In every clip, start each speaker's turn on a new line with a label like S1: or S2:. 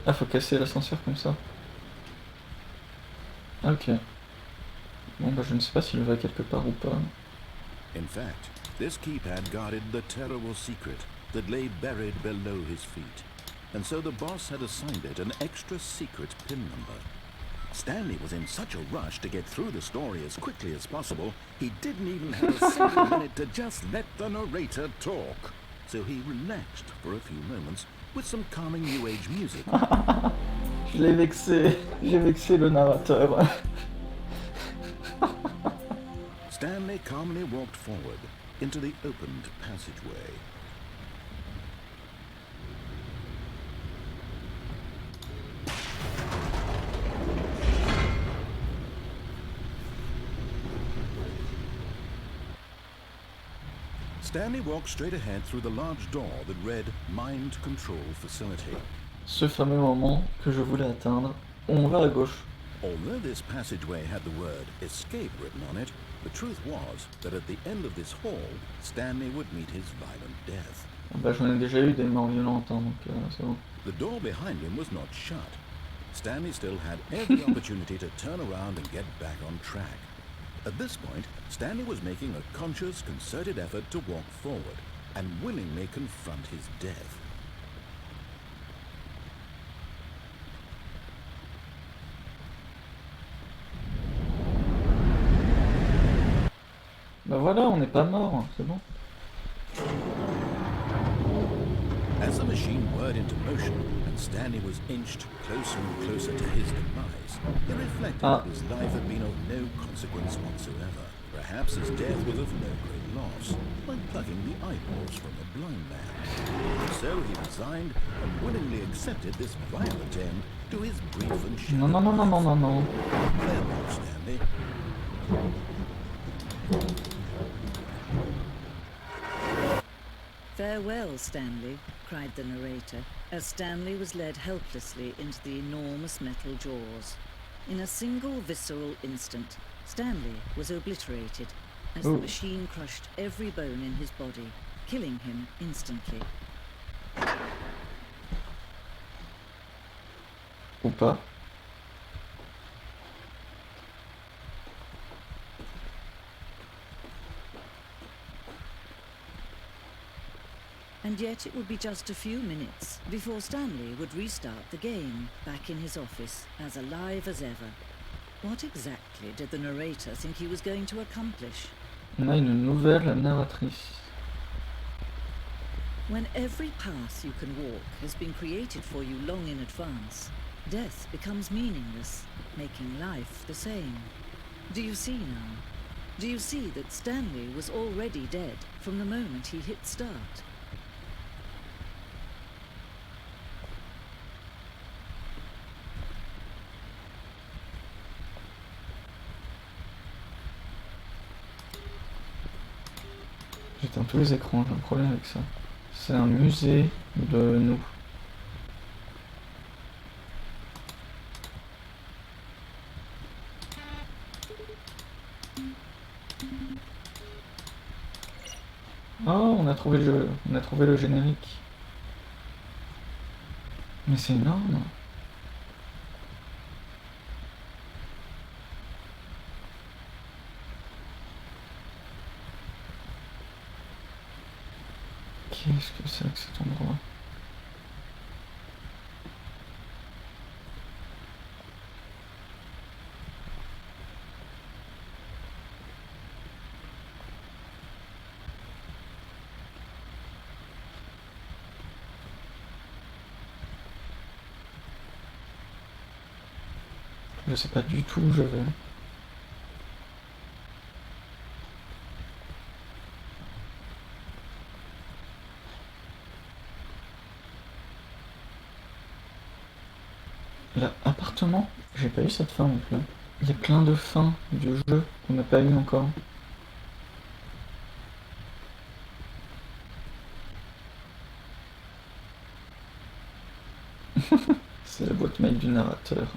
S1: Ah, faut casser l'ascenseur comme ça. Ah, ok. Bon, bah je ne sais pas s'il va quelque part ou pas.
S2: In fact, this keypad guarded the terrible secret that lay buried below his feet, and so the boss had assigned it an extra secret PIN number. Stanley was in such a rush to get through the story as quickly as possible, he didn't even have a single minute to just let the narrator talk. So he relaxed for a few moments with some calming new age music.
S1: Je l'ai vexé. J'ai vexé le narrateur.
S2: Stanley calmly walked forward into the opened passageway. Stanley walked straight ahead through the large door that read Mind Control Facility.
S1: Ce fameux moment que je voulais atteindre. On va à gauche.
S2: Although this passageway had the word escape written on it, the truth was that at the end of this hall, Stanley would meet his violent death.
S1: Bah j'en ai déjà eu des morts violentes, hein, donc c'est bon.
S2: The door behind him was not shut. Stanley still had every opportunity to turn around and get back on track. At this point, Stanley was making a conscious, concerted effort to walk forward and willingly confront his death.
S1: Bah voilà, on n'est pas mort, c'est bon.
S2: As the machine whirred into motion and Stanley was inched closer and closer to his demise, he reflected that his life had been of no consequence whatsoever. Perhaps his death was of no great loss, like plucking the eyeballs from a blind man. So he resigned and willingly accepted this violent end to his brief and shallow
S1: Non, non, non, non, non, non, non.
S2: Farewell, Stanley.
S3: Farewell, Stanley, cried the narrator, as Stanley was led helplessly into the enormous metal jaws. In a single visceral instant, Stanley was obliterated as the machine crushed every bone in his body, killing him instantly.
S1: Ou pas.
S3: And yet it would be just a few minutes before Stanley would restart the game, back in his office, as alive as ever. What exactly did the narrator think he was going to accomplish?
S1: On a une nouvelle narratrice.
S3: When every path you can walk has been created for you long in advance, death becomes meaningless, making life the same. Do you see now? Do you see that Stanley was already dead from the moment he hit start?
S1: J'éteins tous les écrans, j'ai un problème avec ça. C'est un musée de nous. Oh, on a trouvé le générique. Mais c'est énorme. Qu'est-ce que c'est que cet endroit? Je sais pas du tout où je vais. L'appartement, j'ai pas eu cette fin non plus. Il y a plein de fins du jeu qu'on n'a pas eu encore. C'est la boîte mail du narrateur.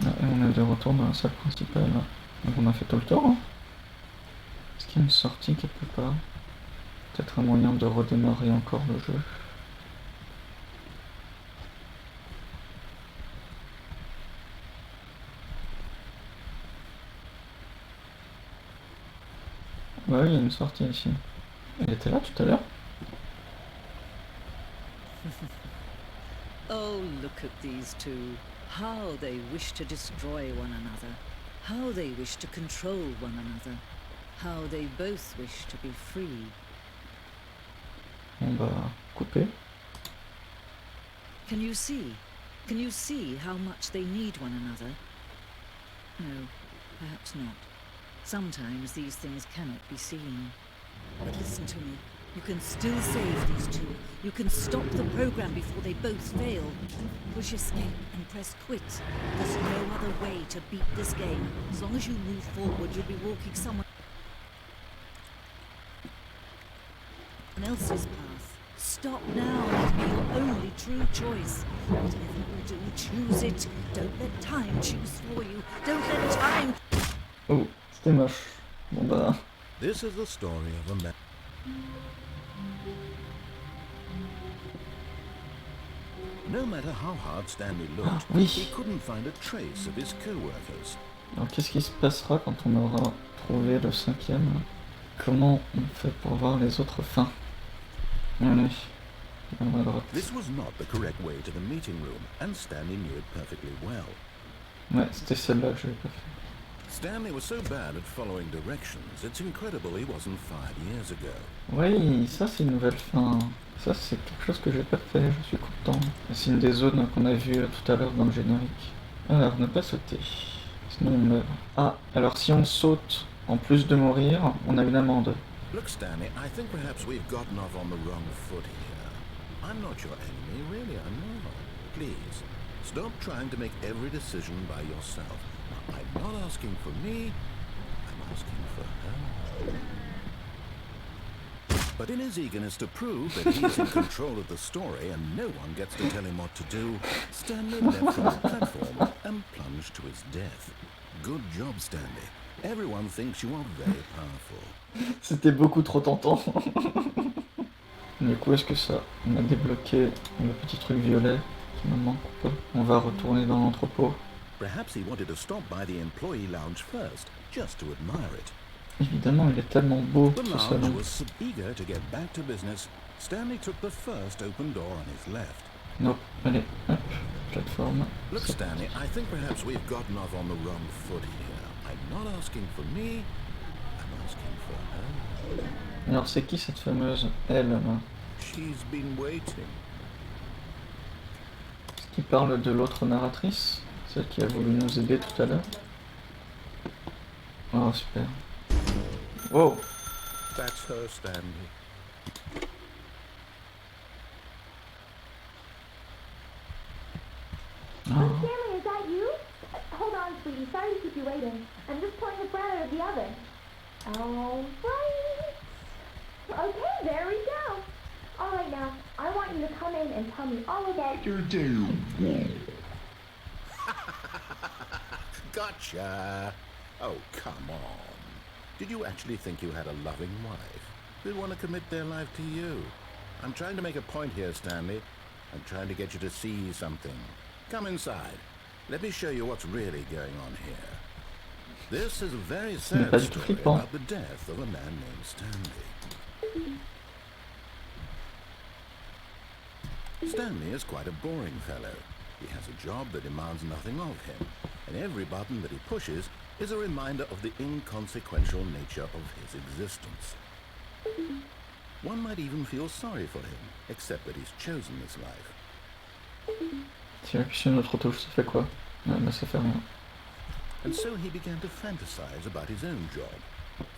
S1: Ah, et on est de retour dans la salle principale. Donc on a fait tout le tour. Hein. Est-ce qu'il y a une sortie quelque part? Peut-être un moyen de redémarrer encore le jeu. Ouais, il y a une sortie ici. Elle était là tout à l'heure?
S3: Oh, look at these two. How they wish to destroy one another. How they wish to control one another. How they both wish to be free.
S1: On va couper.
S3: Can you see? Can you see how much they need one another? No, perhaps not. Sometimes these things cannot be seen. But listen to me. You can still save these two. You can stop the program before they both fail. Push escape and press quit. There's no other way to beat this game. As long as you move forward, you'll be walking someone else's path. Stop now. Let be your only true choice. Whatever you do, choose it. Don't let time choose for you. Don't let time...
S1: Oh, c'était moche. Bon bah...
S2: This is the story of a man. No matter how hard Stanley looked,
S1: oui.
S2: he couldn't find a trace of his co-workers.
S1: Alors qu'est-ce qui se passera quand on aura trouvé le cinquième? Comment on fait pour voir les autres fins? Allez, on va à droite.
S2: This was not the correct way to the meeting room, and Stanley knew it perfectly well.
S1: Ouais, c'était celle-là que je n'avais pas fait.
S2: Stanley was so bad at following directions, it's incredible he wasn't 5 years ago.
S1: Oui, ça c'est une nouvelle fin. Ça c'est quelque chose que j'ai pas fait, je suis content. C'est une des zones qu'on a vues tout à l'heure dans le générique. Alors, ne pas sauter, sinon on meurt. Ah, alors si on saute, en plus de mourir, on a une amende.
S2: Look, Stanley, I think perhaps we've gotten off on the wrong foot here. I'm not your enemy, really, I'm not. Please, stop trying to make every decision by yourself. Now, I'm not asking for me, I'm asking for her. But in his eagerness to prove that he's in control of the story and no one gets to tell him what to do, Stanley leapt from the platform and plunged to his death. Good job, Stanley. Everyone thinks you are very powerful.
S1: C'était beaucoup trop tentant. Du coup, est-ce que ça... On a débloqué le petit truc violet qui me manque ou pas? On va retourner dans l'entrepôt.
S2: Perhaps he wanted to stop by the employee lounge first, just to admire it.
S1: Évidemment, il est tellement beau,
S2: The
S1: ce
S2: lounge
S1: salon.
S2: was eager to get back to business. Stanley took the first open door on his left.
S1: Non, allez, hop, plateforme.
S2: Look,
S1: C'est
S2: Stanley,
S1: parti.
S2: I think perhaps we've gotten off on the wrong foot here. I'm not asking for me, I'm asking for her.
S1: Alors, c'est qui cette fameuse elle là?
S2: She's been waiting.
S1: Est-ce qu'il parle de l'autre narratrice? Celle qui a voulu nous aider tout à l'heure? Oh, super. Wow!
S2: That's her, Stanley.
S1: Oh.
S4: Stanley, is that you? Hold on, sweetie. Sorry to keep you waiting. I'm just pulling the bread out of the oven. All right. Okay, there we go. All right, now, I want you to come in and tell me all about your day.
S2: Gotcha! Oh, come on. Did you actually think you had a loving wife? They'd want to commit their life to you. I'm trying to make a point here, Stanley. I'm trying to get you to see something. Come inside. Let me show you what's really going on here. This is a very sad
S1: pas du tout
S2: story
S1: flippant.
S2: about the death of a man named Stanley. Stanley is quite a boring fellow. He has a job that demands nothing of him, and every button that he pushes is a reminder of the inconsequential nature of his existence. One might even feel sorry for him, except that he's chosen this life.
S1: Si j'appuie sur une autre touche, ça fait quoi? Ouais, bah ça fait rien.
S2: And so he began to fantasize about his own job.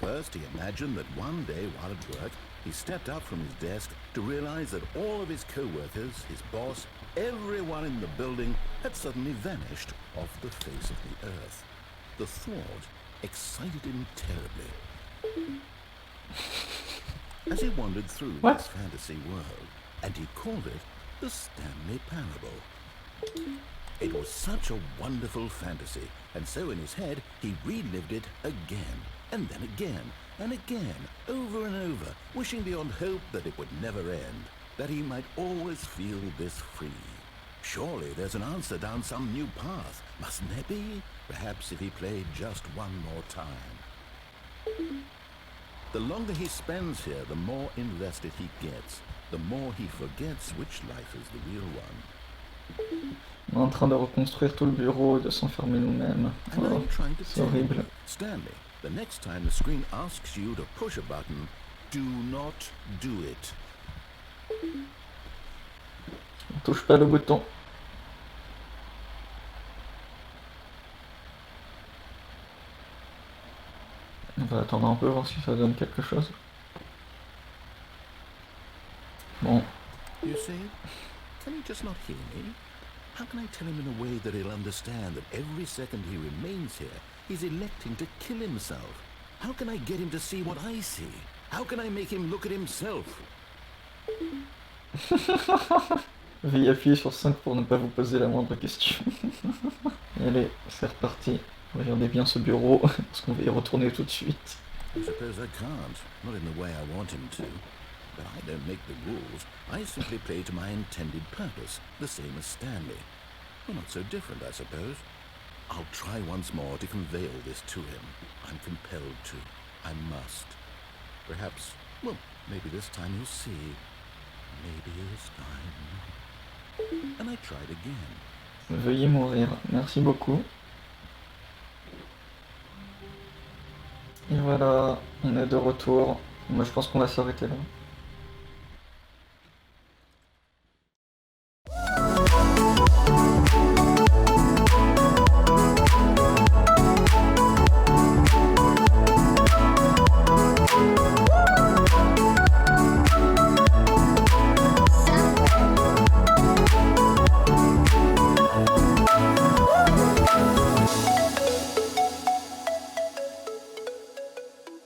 S2: First, he imagined that one day while at work, he stepped up from his desk to realize that all of his co-workers, his boss, everyone in the building had suddenly vanished off the face of the earth. The thought excited him terribly. As he wandered through this fantasy world, and he called it the Stanley Parable. It was such a wonderful fantasy, and so in his head he relived it again, and then again, and again, over and over, wishing beyond hope that it would never end, that he might always feel this free. Surely there's an answer down some new path, mustn't there be? Perhaps if he played just one more time. The longer he spends here, the more invested he gets, the more he forgets which life is the real one.
S1: On est en train de reconstruire tout le bureau et de s'enfermer nous-mêmes.
S2: And
S1: Oh,
S2: I'm trying to
S1: c'est
S2: tell
S1: horrible.
S2: you, Stanley, the next time the screen asks you to push a button, do not do it.
S1: On touche pas le bouton. On va attendre un peu, voir si ça donne quelque chose. Bon,
S2: You see? Can he just not hear me? How can I tell him in a way that he'll understand that every second he remains here, he's electing to kill himself? How can I get him to see what I see? How can I make him look at himself?
S1: veuillez appuyer sur 5 pour ne pas vous poser la moindre question. Allez, c'est reparti. Regardez bien ce bureau, parce qu'on va y retourner tout de suite.
S2: I suppose I can't, not in the way I want him to. But I don't make the rules. I simply play to my intended purpose, the same as Stanley. Well, not so different, I suppose. I'll try once more to convey all this to him. I'm compelled to. I must. Perhaps, well, maybe this time he'll see. Maybe this time. And I tried again.
S1: Veuillez mourir. Merci beaucoup. Et voilà, on est de retour. Moi je pense qu'on va s'arrêter là.